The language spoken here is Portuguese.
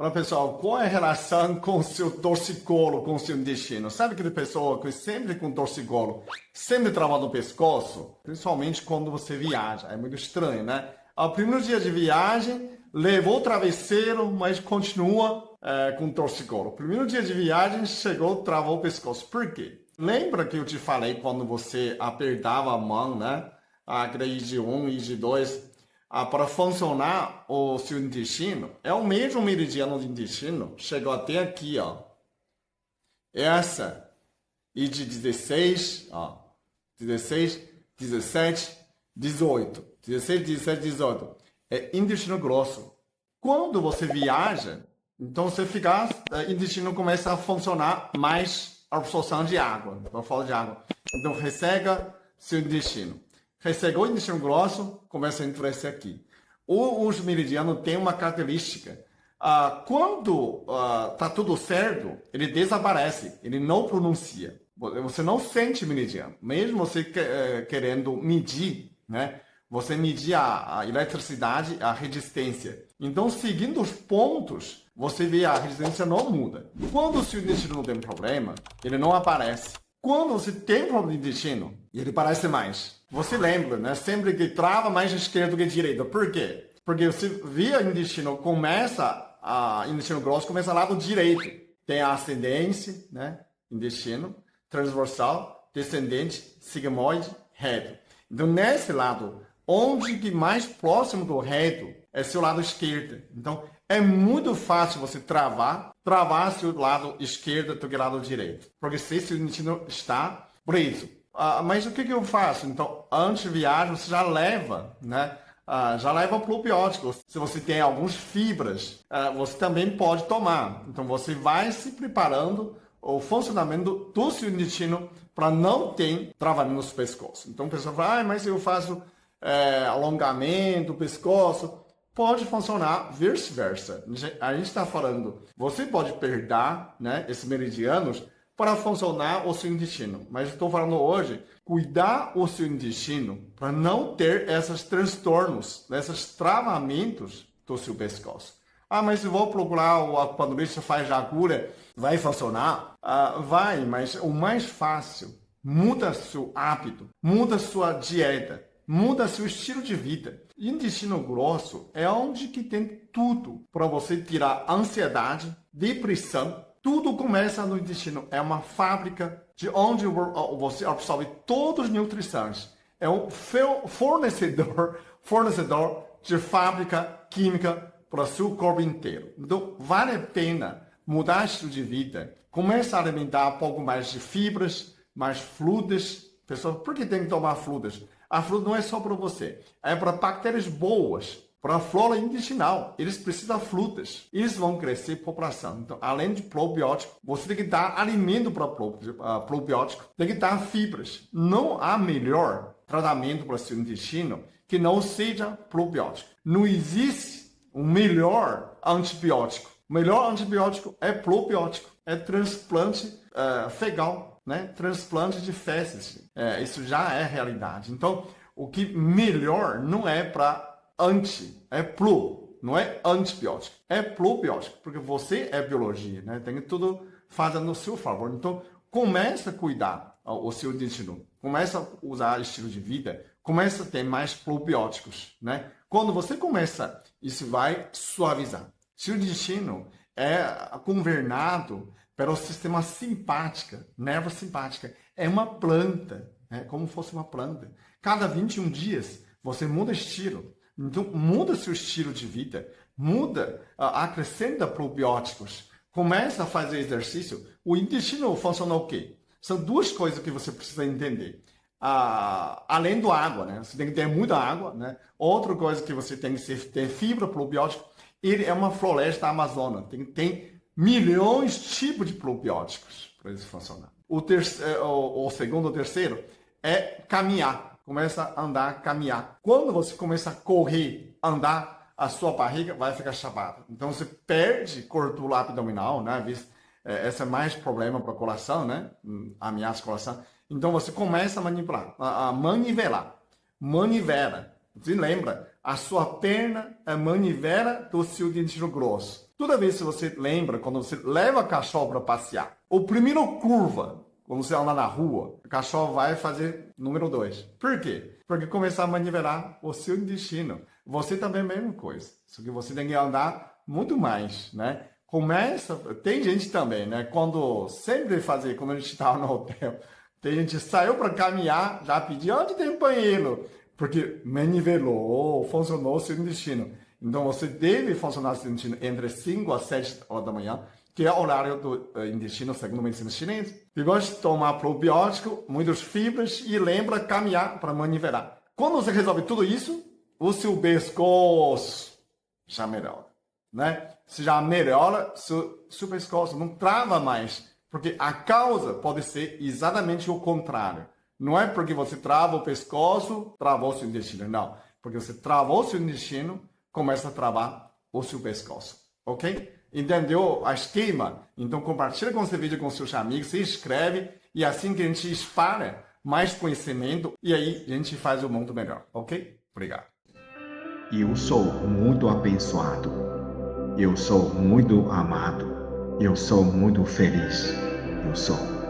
Olha, pessoal, qual é a relação com o seu torcicolo, com o seu intestino? Sabe aquela pessoa que sempre com torcicolo, sempre travado no pescoço? Principalmente quando você viaja. É muito estranho, né? Ao primeiro dia de viagem, levou o travesseiro, mas continua com torcicolo. Primeiro dia de viagem, chegou, travou o pescoço. Por quê? Lembra que eu te falei quando você apertava a mão, né? Aquela IG1, IG2... para funcionar o seu intestino, é o mesmo meridiano do intestino, chegou até aqui, ó. Essa, e de 16, ó, 16, 17, 18. 16, 17, 18. É intestino grosso. Quando você viaja, então você fica, o intestino começa a funcionar mais absorção de água, por falta de água. Então, resseca seu intestino. Ressecou o intestino grosso, começa a endurecer aqui. Os meridianos têm uma característica. Quando está tudo certo, ele desaparece, ele não pronuncia. Você não sente meridiano. Mesmo você querendo medir, né? Você medir a eletricidade, a resistência. Então, seguindo os pontos, você vê a resistência não muda. Quando o seu intestino não tem problema, ele não aparece. Quando você tem problema de intestino, ele parece mais. Você lembra, né? Sempre que trava mais esquerdo que direita. Por quê? Porque você vê o intestino intestino grosso começa lá do direito. Tem a ascendência, né? Intestino, transversal, descendente, sigmoide, reto. Então, nesse lado, onde que mais próximo do reto é seu lado esquerdo. Então, é muito fácil você travar seu lado esquerdo do que lado direito. Porque se seu intestino está preso. Mas o que eu faço? Então, antes de viagem, você já leva, né? Já leva probiótico. Se você tem algumas fibras, você também pode tomar. Então, você vai se preparando o funcionamento do seu intestino para não ter travamento no pescoço. Então, o pessoal fala, mas eu faço alongamento do pescoço. Pode funcionar vice-versa. A gente está falando, você pode perder, né, esses meridianos para funcionar o seu intestino. Mas estou falando hoje, cuidar o seu intestino para não ter esses transtornos, esses travamentos do seu pescoço. Mas eu vou procurar o acupunturista faz a cura, vai funcionar? Vai, mas o mais fácil, muda seu hábito, muda sua dieta, muda seu estilo de vida. Intestino grosso é onde que tem tudo para você tirar ansiedade, depressão. Tudo começa no intestino. É uma fábrica de onde você absorve todas as nutrições. É um fornecedor de fábrica química para o seu corpo inteiro. Então, vale a pena mudar o estilo de vida. Começa a alimentar um pouco mais de fibras, mais frutas. Pessoal, por que tem que tomar frutas? A fruta não é só para você. É para bactérias boas. Para a flora intestinal, eles precisam de frutas. Eles vão crescer população. Então, além de probiótico, você tem que dar alimento para probiótico. Tem que dar fibras. Não há melhor tratamento para o seu intestino que não seja probiótico. Não existe um melhor antibiótico. O melhor antibiótico é probiótico. É transplante fecal, né? Transplante de fezes. Isso já é realidade. Então, o que melhor não é para é pro, não é antibiótico, é probiótico, porque você é biologia, né? Tem que tudo fazendo no seu favor. Então, começa a cuidar o seu intestino, começa a usar estilo de vida, começa a ter mais probióticos, né? Quando você começa, isso vai suavizar. Seu intestino é governado pelo sistema simpático, nervo simpática. É uma planta, né? Como se fosse uma planta. Cada 21 dias, você muda estilo. Então, muda seu estilo de vida, acrescenta probióticos, começa a fazer exercício. O intestino funciona o quê? São duas coisas que você precisa entender. Além da água, né? Você tem que ter muita água, né? Outra coisa que você tem que ter fibra, probiótico. Ele é uma floresta amazônica. Tem milhões de tipos de probióticos para isso funcionar. O segundo ou terceiro é caminhar. Começa a andar, caminhar. Quando você começa a correr, andar, a sua barriga vai ficar chapada. Então você perde gordura abdominal, né? Esse é mais problema para o coração, né? Ameaça o coração. Então você começa a manipular, a manivelar. Manivela. Você lembra? a sua perna, a manivela do seu intestino grosso. Toda vez que você lembra, quando você leva o cachorro para passear, o primeiro curva, quando você anda na rua, o cachorro vai fazer número 2. Por quê? Porque começar a manivelar o seu intestino. Você também é a mesma coisa. Só que você tem que andar muito mais, né? Começa, tem gente também, né? Quando a gente estava no hotel, tem gente que saiu para caminhar, já pediu onde tem banheiro, porque manivelou, funcionou o seu intestino. Então você deve funcionar o seu intestino entre 5 a 7 horas da manhã, que é o horário do intestino segundo a medicina chinesa. Depois tomar probiótico, muitas fibras e lembra caminhar para manivelar. Quando você resolve tudo isso, o seu pescoço já melhora, né? Se já melhora, seu pescoço não trava mais, porque a causa pode ser exatamente o contrário. Não é porque você trava o pescoço, travou seu intestino, não. Porque você travou seu intestino, começa a travar o seu pescoço, ok? Entendeu a esquema? Então compartilha com esse vídeo com seus amigos, se inscreve e assim que a gente espalha mais conhecimento e aí a gente faz o mundo melhor, ok? Obrigado. Eu sou muito abençoado. Eu sou muito amado. Eu sou muito feliz. Eu sou.